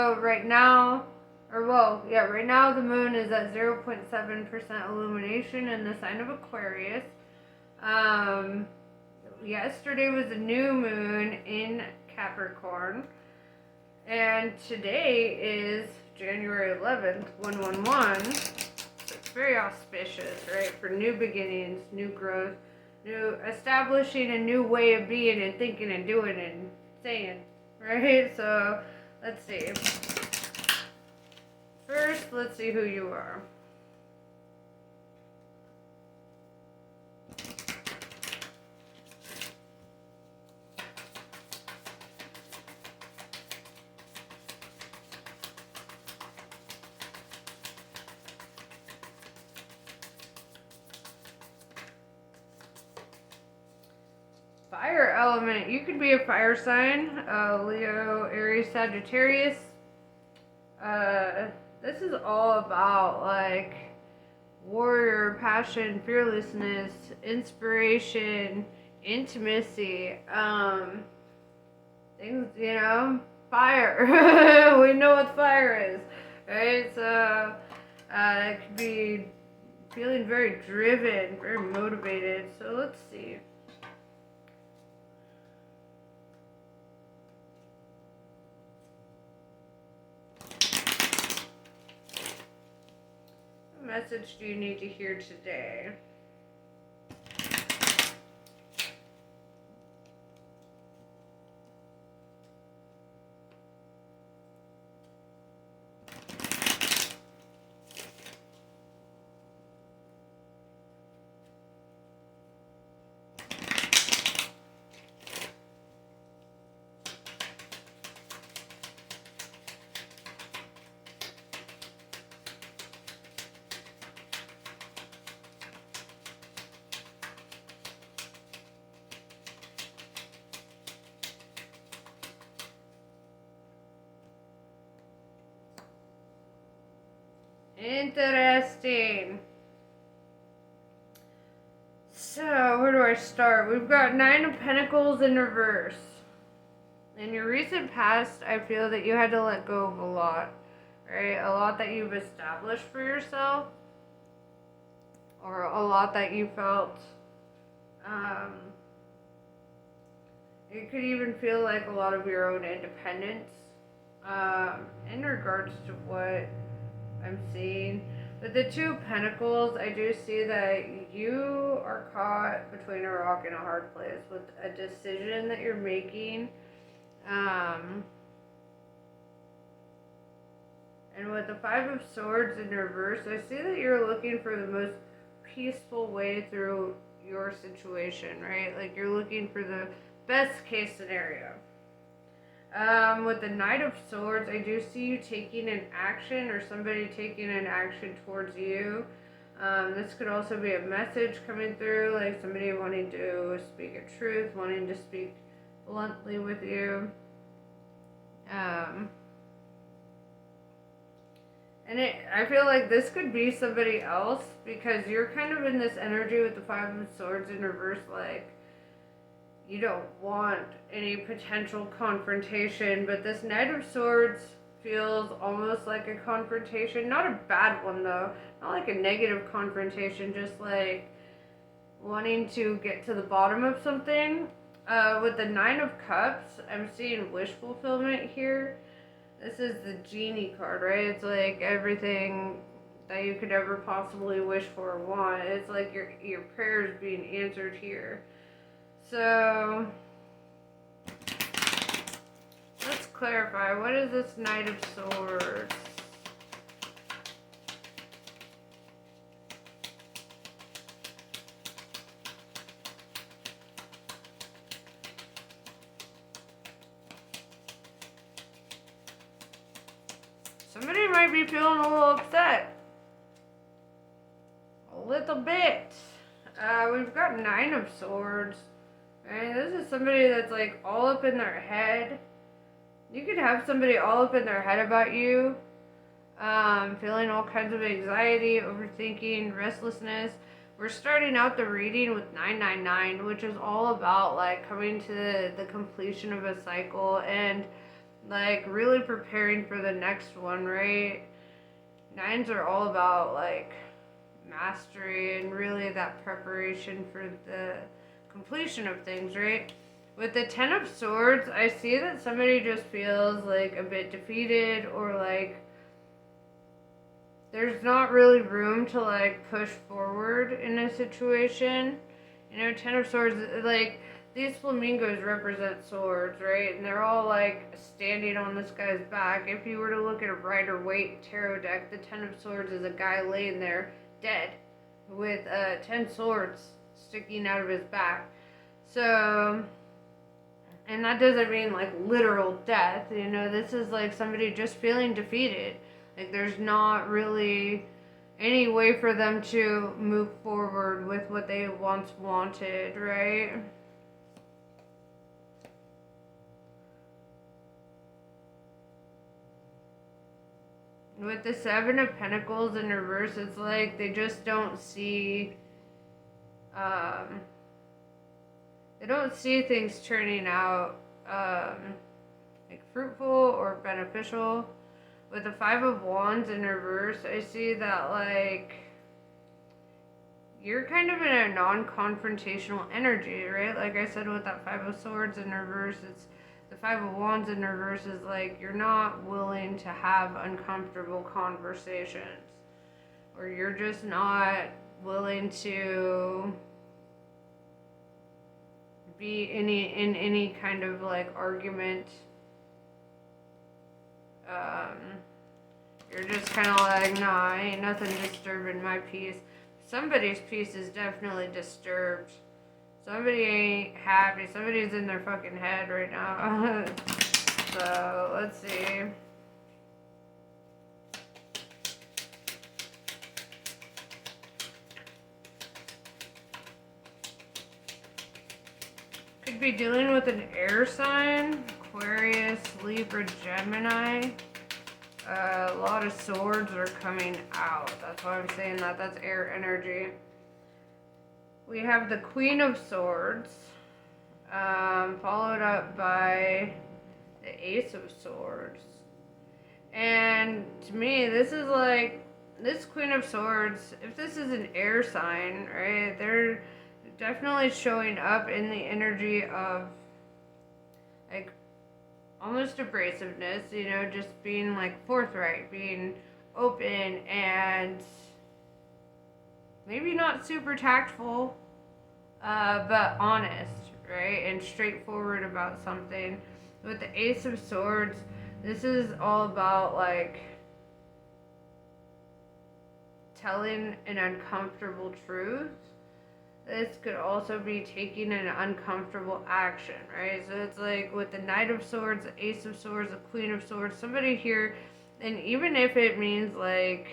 So right now, right now the moon is at 0.7% illumination in the sign of Aquarius. Um, Yesterday was a new moon in Capricorn, and today is January 11th, 111. So it's very auspicious, right? For new beginnings, new growth, new establishing a new way of being and thinking and doing and saying, right? So let's see. First, let's see who you are. Fire element. You could be a fire sign, Leo, Aries, Sagittarius. This is all about like warrior, passion, fearlessness, inspiration, intimacy. Things, fire. We know what fire is, right? So it could be feeling very driven, very motivated. So let's see. What message do you need to hear today? Interesting. So, where do I start? We've got 9 of Pentacles in reverse. In your recent past, I feel that you had to let go of a lot, right? A lot that you've established for yourself, or a lot that you felt. It could even feel like a lot of your own independence in regards to what I'm seeing. With the 2 of Pentacles, I do see that you are caught between a rock and a hard place with a decision that you're making. And with the 5 of Swords in reverse, I see that you're looking for the most peaceful way through your situation, right? Like you're looking for the best case scenario. With the Knight of Swords, I do see you taking an action or somebody taking an action towards you. This could also be a message coming through, like somebody wanting to speak a truth, wanting to speak bluntly with you. I feel like this could be somebody else because you're kind of in this energy with the 5 of Swords in reverse, like you don't want any potential confrontation, but this Knight of Swords feels almost like a confrontation. Not a bad one though, not like a negative confrontation, just like wanting to get to the bottom of something. With the 9 of Cups, I'm seeing wish fulfillment here. This is the genie card, right? It's like everything that you could ever possibly wish for or want. It's like your prayers being answered here. So let's clarify. What is this Knight of Swords? Somebody might be feeling a little upset. A little bit. We've got 9 of Swords. And this is somebody that's like all up in their head. You could have somebody all up in their head about you. Feeling all kinds of anxiety, overthinking, restlessness. We're starting out the reading with 999, which is all about like coming to the completion of a cycle and like really preparing for the next one, right? Nines are all about like mastery and really that preparation for the completion of things, right? With the Ten of Swords, I see that somebody just feels like a bit defeated, or like there's not really room to like push forward in a situation. You know, Ten of Swords, like these flamingos represent swords, right? And they're all like standing on this guy's back. If you were to look at a Rider-Waite tarot deck, the Ten of Swords is a guy laying there dead with 10 swords sticking out of his back. So, and that doesn't mean like literal death, you know, this is like somebody just feeling defeated. Like there's not really any way for them to move forward with what they once wanted, right? With the Seven of Pentacles in reverse, it's like they just don't see, they don't see things turning out, like fruitful or beneficial. With the Five of Wands in reverse, I see that like you're kind of in a non-confrontational energy, right? Like I said, with that Five of Swords in reverse, it's the Five of Wands in reverse is like you're not willing to have uncomfortable conversations, or you're just not willing to be in any kind of like argument. You're just kind of like, nah, ain't nothing disturbing my peace. Somebody's peace is definitely disturbed. Somebody ain't happy. Somebody's in their fucking head right now. So, let's see. Could be dealing with an air sign. Aquarius, Libra, Gemini. A lot of swords are coming out. That's why I'm saying that. That's air energy. We have the Queen of Swords, followed up by the Ace of Swords. And to me, this is like, this Queen of Swords, if this is an air sign, right, they're definitely showing up in the energy of like almost abrasiveness, you know, just being like forthright, being open, and maybe not super tactful, but honest, right, and straightforward about something. With the Ace of Swords, this is all about like telling an uncomfortable truth. This could also be taking an uncomfortable action, right? So it's like with the Knight of Swords, the Ace of Swords, the Queen of Swords, somebody here, and even if it means like,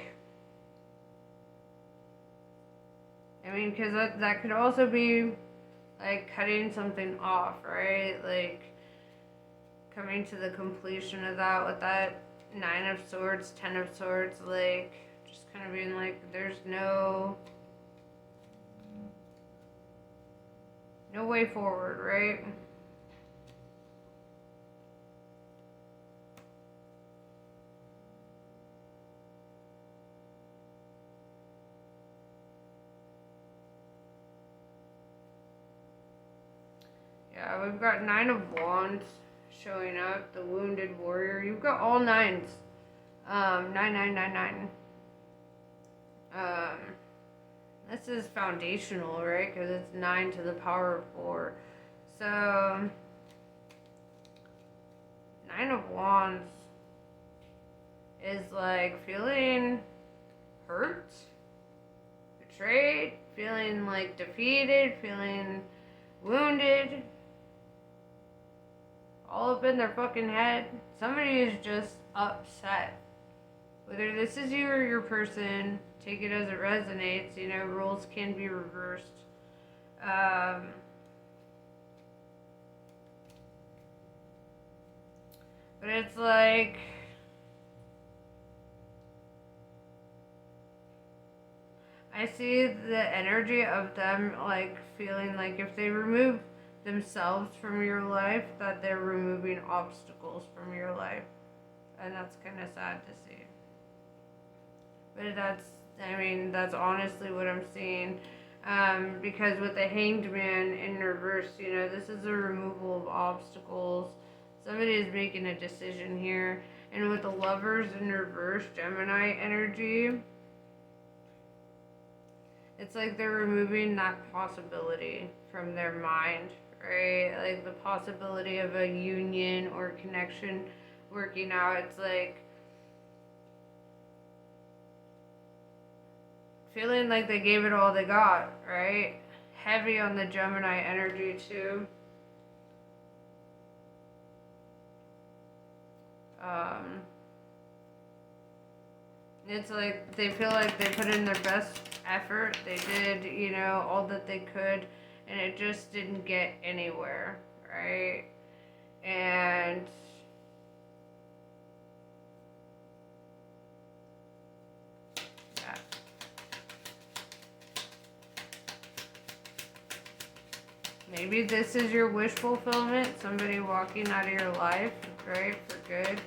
I mean, because that could also be like cutting something off, right? Like coming to the completion of that with that Nine of Swords, Ten of Swords, like just kind of being like, there's no way forward, right? Yeah, we've got Nine of Wands showing up, the Wounded Warrior. You've got all nines. 9999. This is foundational, right? Because it's 9 to the power of 4. So, Nine of Wands is like feeling hurt, betrayed, feeling like defeated, feeling wounded, all up in their fucking head. Somebody is just upset. Whether this is you or your person, take it as it resonates. You know, roles can be reversed. But it's like, I see the energy of them like feeling like if they remove themselves from your life, that they're removing obstacles from your life. And that's kind of sad to see. But that's honestly what I'm seeing. Because with the Hanged Man in reverse, this is a removal of obstacles. Somebody is making a decision here. And with the Lovers in reverse, Gemini energy, it's like they're removing that possibility from their mind, right? Like the possibility of a union or connection working out. It's like feeling like they gave it all they got, right? Heavy on the Gemini energy too. It's like they feel like they put in their best effort. They did, all that they could, and it just didn't get anywhere, right? And yeah. Maybe this is your wish fulfillment, somebody walking out of your life, right, for good.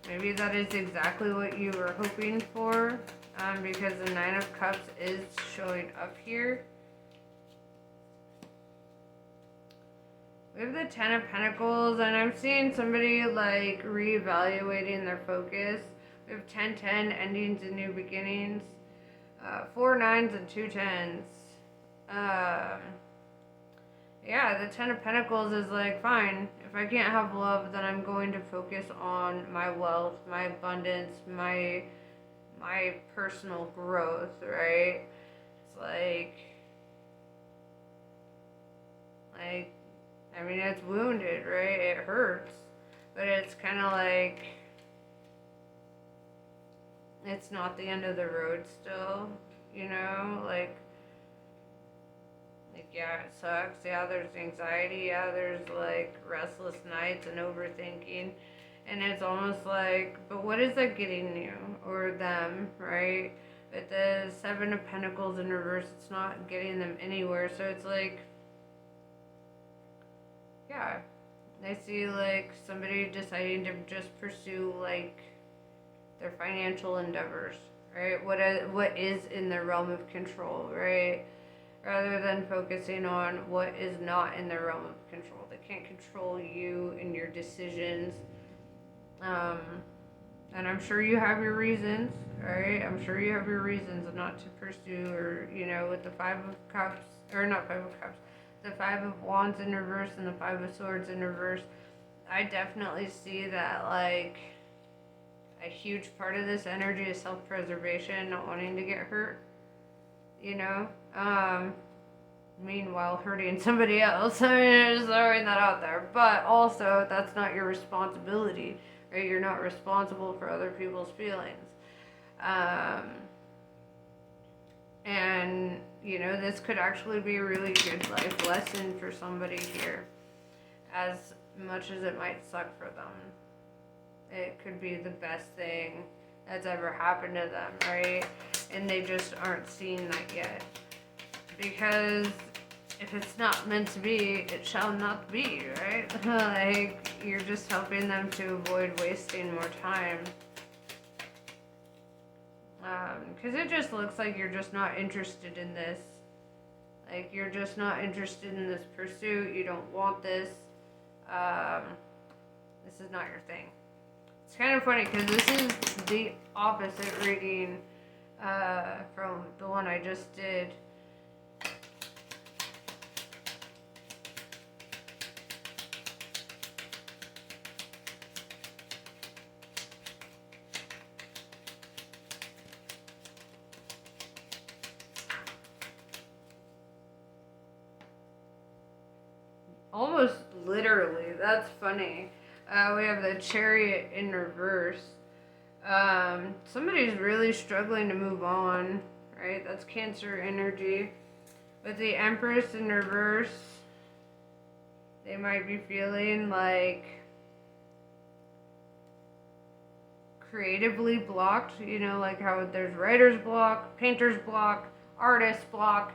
Maybe that is exactly what you were hoping for, because the Nine of Cups is showing up here. We have the Ten of Pentacles, and I'm seeing somebody like reevaluating their focus. We have 10-10, endings and new beginnings. 4 9s and 2 10s. Yeah, the Ten of Pentacles is like, fine, if I can't have love, then I'm going to focus on my wealth, my abundance, my personal growth, right? It's like, it's wounded, right? It hurts, but it's kind of like, it's not the end of the road still, yeah, it sucks. Yeah, there's anxiety. Yeah, there's like restless nights and overthinking. And it's almost like, but what is that getting you or them, right? But the Seven of Pentacles in reverse, it's not getting them anywhere. So it's like, yeah, I see like somebody deciding to just pursue like their financial endeavors, right? What is in their realm of control, right? Rather than focusing on what is not in their realm of control. They can't control you and your decisions. And I'm sure you have your reasons, right? I'm sure you have your reasons not to pursue, or, with the Five of Cups, or not Five of Cups, the Five of Wands in reverse and the Five of Swords in reverse. I definitely see that, like, a huge part of this energy is self-preservation, not wanting to get hurt. Meanwhile hurting somebody else. Just throwing that out there. But also, that's not your responsibility, right? You're not responsible for other people's feelings. And, this could actually be a really good life lesson for somebody here, as much as it might suck for them. It could be the best thing that's ever happened to them, right? And they just aren't seeing that yet. Because if it's not meant to be, it shall not be, right? Like, you're just helping them to avoid wasting more time. Because it just looks like you're just not interested in this. Like, you're just not interested in this pursuit. You don't want this. This is not your thing. It's kind of funny because this is the opposite reading from the one I just did. Almost literally. That's funny. We have the Chariot in reverse. Somebody's really struggling to move on, right? That's Cancer energy. With the Empress in reverse, they might be feeling like creatively blocked, like how there's writer's block, painter's block, artist block.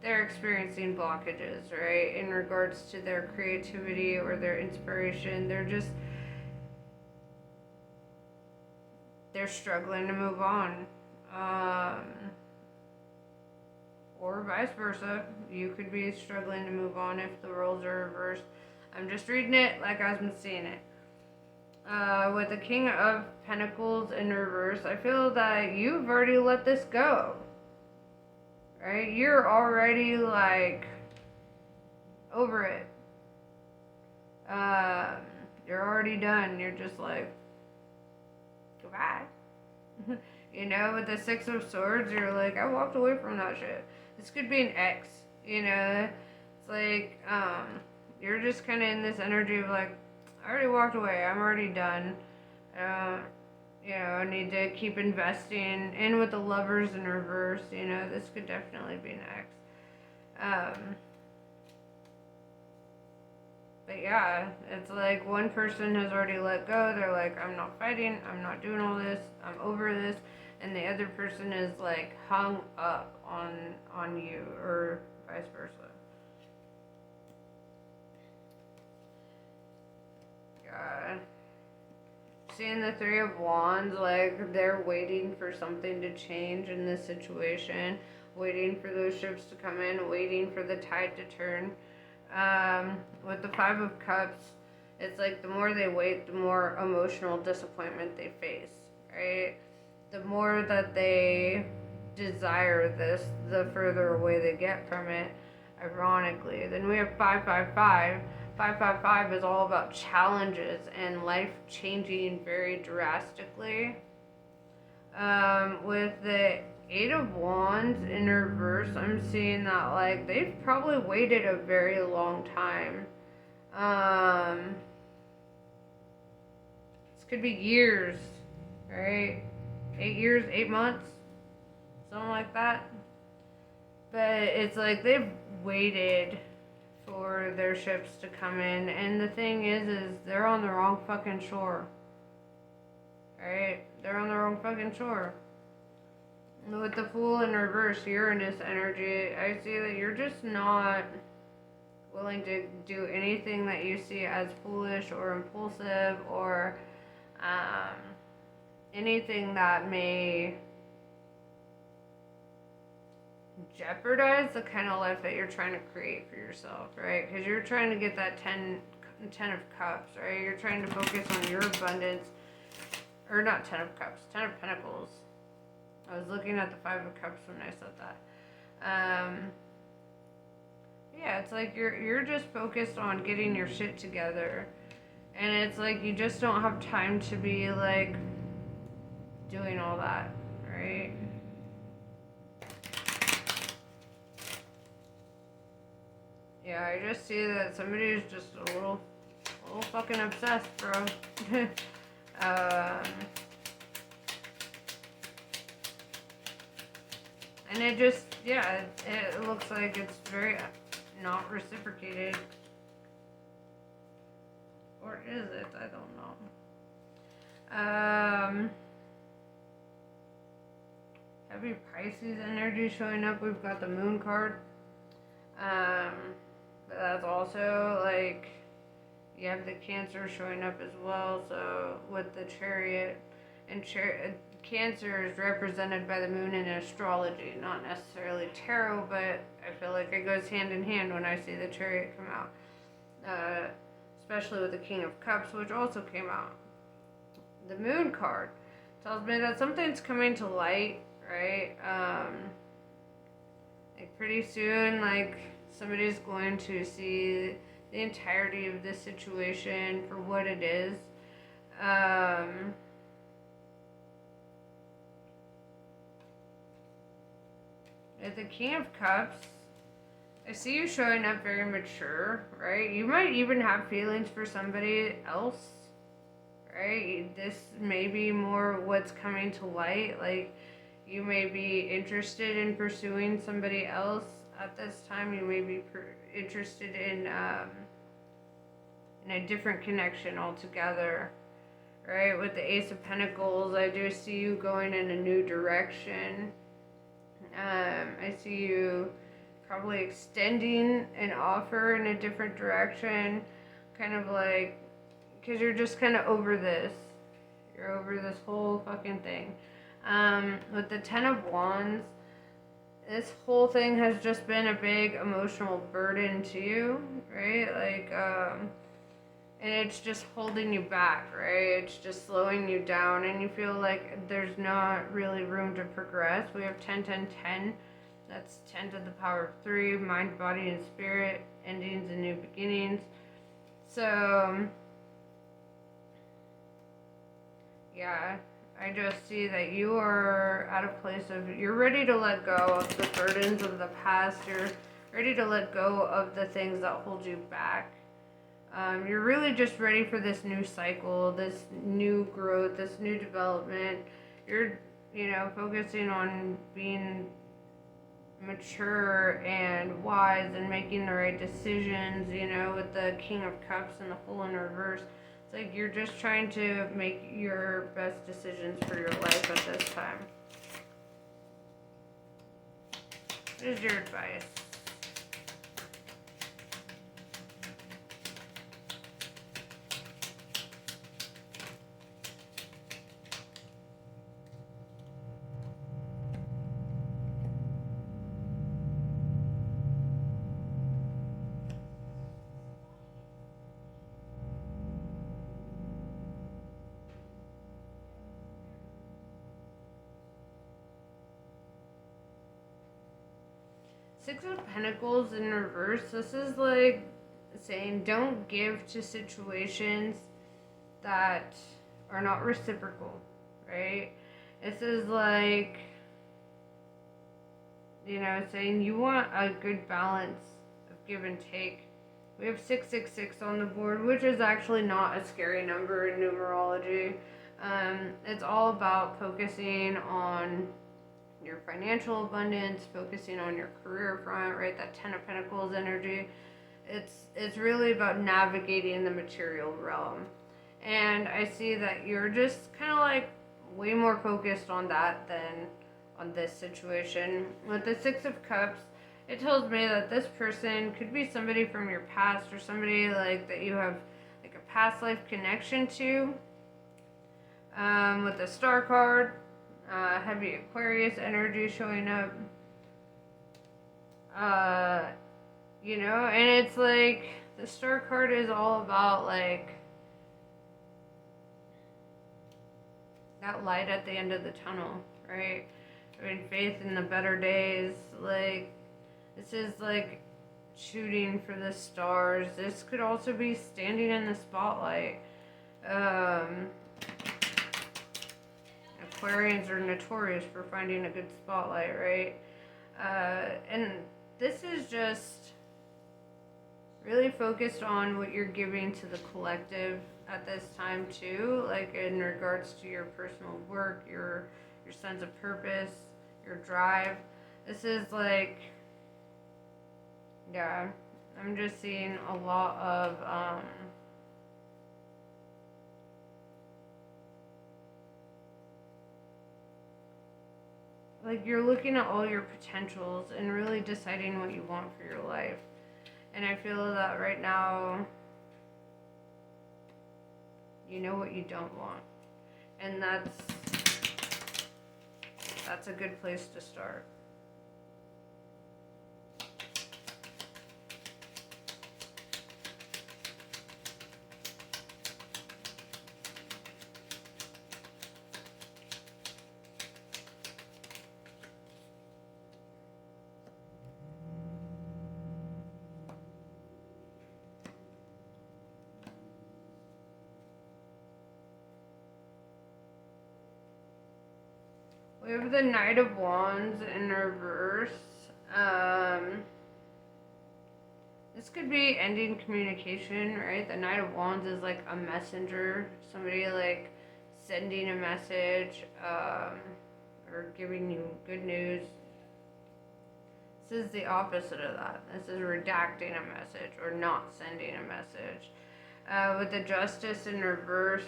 they're experiencing blockages, right? In regards to their creativity or their inspiration. They're struggling to move on. Um, or vice versa. You could be struggling to move on if the roles are reversed. I'm just reading it like I've been seeing it. With the King of Pentacles in reverse, I feel that you've already let this go. Right? You're already like over it. Um, you're already done. You're just like, goodbye. You know, with the Six of Swords, you're like, I walked away from that shit. This could be an ex, you know? It's like, you're just kind of in this energy of like, I already walked away. I'm already done. You know, I need to keep investing. And with the Lovers in reverse, you know, this could definitely be an ex. But yeah, it's like one person has already let go. They're like, I'm not fighting. I'm not doing all this. I'm over this. And the other person is like hung up on you, or vice versa. God. Seeing the Three of Wands, like they're waiting for something to change in this situation, waiting for those ships to come in, waiting for the tide to turn. With the Five of Cups, it's like the more they wait, the more emotional disappointment they face, right? The more that they desire this, the further away they get from it, ironically. Then we have 555. 555 is all about challenges and life changing very drastically. With the Eight of Wands in reverse, I'm seeing that like they've probably waited a very long time. This could be years, right? 8 years, 8 months, something like that. But it's like they've waited for their ships to come in, and the thing is they're on the wrong fucking shore. Right? They're on the wrong fucking shore. With the Fool in reverse, Uranus energy, I see that you're just not willing to do anything that you see as foolish or impulsive, or anything that may jeopardize the kind of life that you're trying to create for yourself, right? Because you're trying to get that 10 of Cups, right? You're trying to focus on your abundance, or not 10 of Cups, 10 of Pentacles. I was looking at the 5 of Cups when I said that. Yeah, it's like you're just focused on getting your shit together, and it's like you just don't have time to be like doing all that, right? Yeah, I just see that somebody's just a little fucking obsessed, bro. And it just, yeah, it looks like it's very not reciprocated. Or is it? I don't know. Heavy Pisces energy showing up. We've got the Moon card. But that's also like, you have the Cancer showing up as well. So with the Chariot, and Cancer is represented by the moon in astrology, not necessarily tarot, but I feel like it goes hand in hand when I see the Chariot come out. Especially with the King of Cups, which also came out. The Moon card tells me that something's coming to light, right? Like pretty soon, like somebody's going to see the entirety of this situation for what it is. At the King of Cups, I see you showing up very mature, right? You might even have feelings for somebody else, right? This may be more what's coming to light. Like, you may be interested in pursuing somebody else at this time. You may be interested in a different connection altogether, right? With the Ace of Pentacles, I do see you going in a new direction. I see you probably extending an offer in a different direction, kind of like, because you're just kind of over this. You're over this whole fucking thing. With the Ten of Wands, this whole thing has just been a big emotional burden to you, right? Like, and it's just holding you back, right? It's just slowing you down, and you feel like there's not really room to progress. We have 10, 10, 10. That's 10 to the power of 3, mind, body, and spirit, endings and new beginnings. So, yeah, I just see that you are at a place of, you're ready to let go of the burdens of the past. You're ready to let go of the things that hold you back. You're really just ready for this new cycle, this new growth, this new development. You're, focusing on being mature and wise and making the right decisions, with the King of Cups and the Fool in reverse. It's like you're just trying to make your best decisions for your life at this time. What is your advice? Six of Pentacles in reverse. This is like saying don't give to situations that are not reciprocal, right? This is like, saying you want a good balance of give and take. We have 666 on the board, which is actually not a scary number in numerology. It's all about focusing on your financial abundance, focusing on your career front, right? That Ten of Pentacles energy. It's really about navigating the material realm. And I see that you're just kind of like way more focused on that than on this situation. With the Six of Cups, it tells me that this person could be somebody from your past or somebody like that you have like a past life connection to. With the Star card, heavy Aquarius energy showing up. And it's like the Star card is all about like that light at the end of the tunnel, right? I mean, faith in the better days. Like, this is like shooting for the stars. This could also be standing in the spotlight. Aquarians are notorious for finding a good spotlight, right? And this is just really focused on what you're giving to the collective at this time too, like in regards to your personal work, your sense of purpose, your drive. This is like, yeah, I'm just seeing a lot of like you're looking at all your potentials and really deciding what you want for your life. And I feel that right now you know what you don't want. And that's a good place to start. We have the Knight of Wands in reverse. This could be ending communication, right? The Knight of Wands is like a messenger, somebody like sending a message, or giving you good news. This is the opposite of that. This is redacting a message or not sending a message. With the Justice in reverse,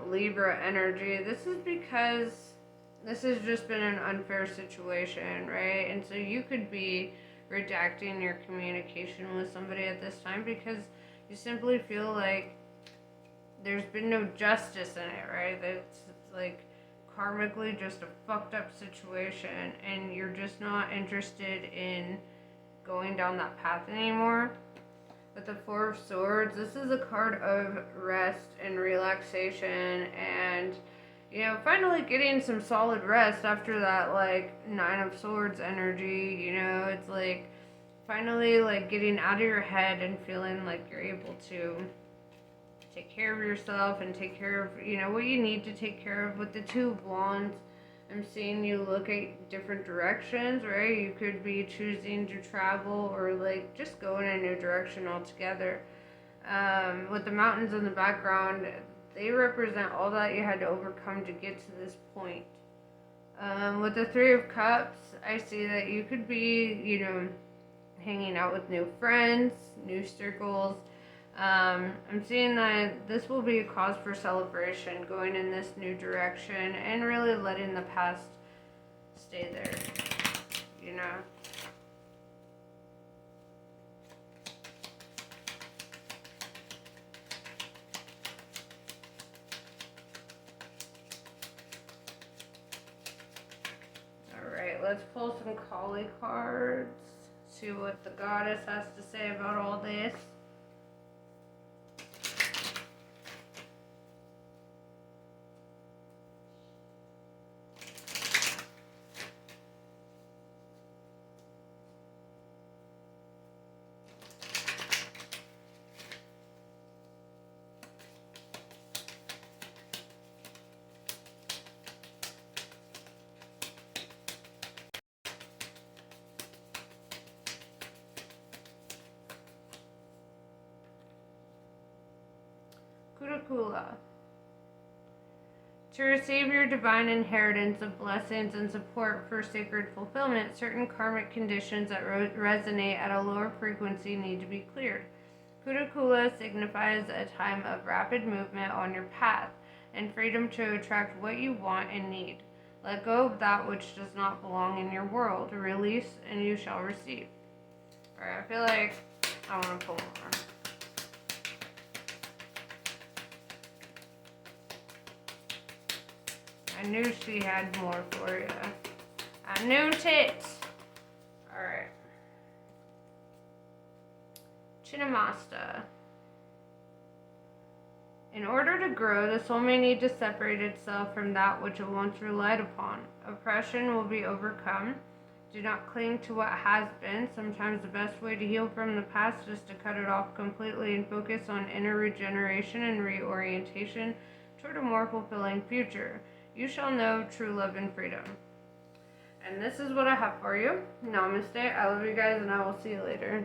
Libra energy. This is because this has just been an unfair situation, right? And so you could be redacting your communication with somebody at this time because you simply feel like there's been no justice in it, right? That's like karmically just a fucked up situation, and you're just not interested in going down that path anymore. With the Four of Swords, this is a card of rest and relaxation, and finally getting some solid rest after that like Nine of Swords energy. It's like finally like getting out of your head and feeling like you're able to take care of yourself and take care of what you need to take care of. With the Two of Wands, I'm seeing you look at different directions, right? You could be choosing to travel or like just go in a new direction altogether. With the mountains in the background, they represent all that you had to overcome to get to this point. With the Three of Cups, I see that you could be, hanging out with new friends, new circles. I'm seeing that this will be a cause for celebration, going in this new direction and really letting the past stay there, you know. Alright, let's pull some Kali cards, see what the goddess has to say about all this. Kurukula. To receive your divine inheritance of blessings and support for sacred fulfillment, certain karmic conditions that resonate at a lower frequency need to be cleared. Kurukula signifies a time of rapid movement on your path and freedom to attract what you want and need. Let go of that which does not belong in your world. Release and you shall receive. Alright, I feel like I want to pull more. I knew she had more for you. I knew it. Alright. Chinnamasta. In order to grow, the soul may need to separate itself from that which it once relied upon. Oppression will be overcome. Do not cling to what has been. Sometimes the best way to heal from the past is to cut it off completely and focus on inner regeneration and reorientation toward a more fulfilling future. You shall know true love and freedom. And this is what I have for you. Namaste. I love you guys, and I will see you later.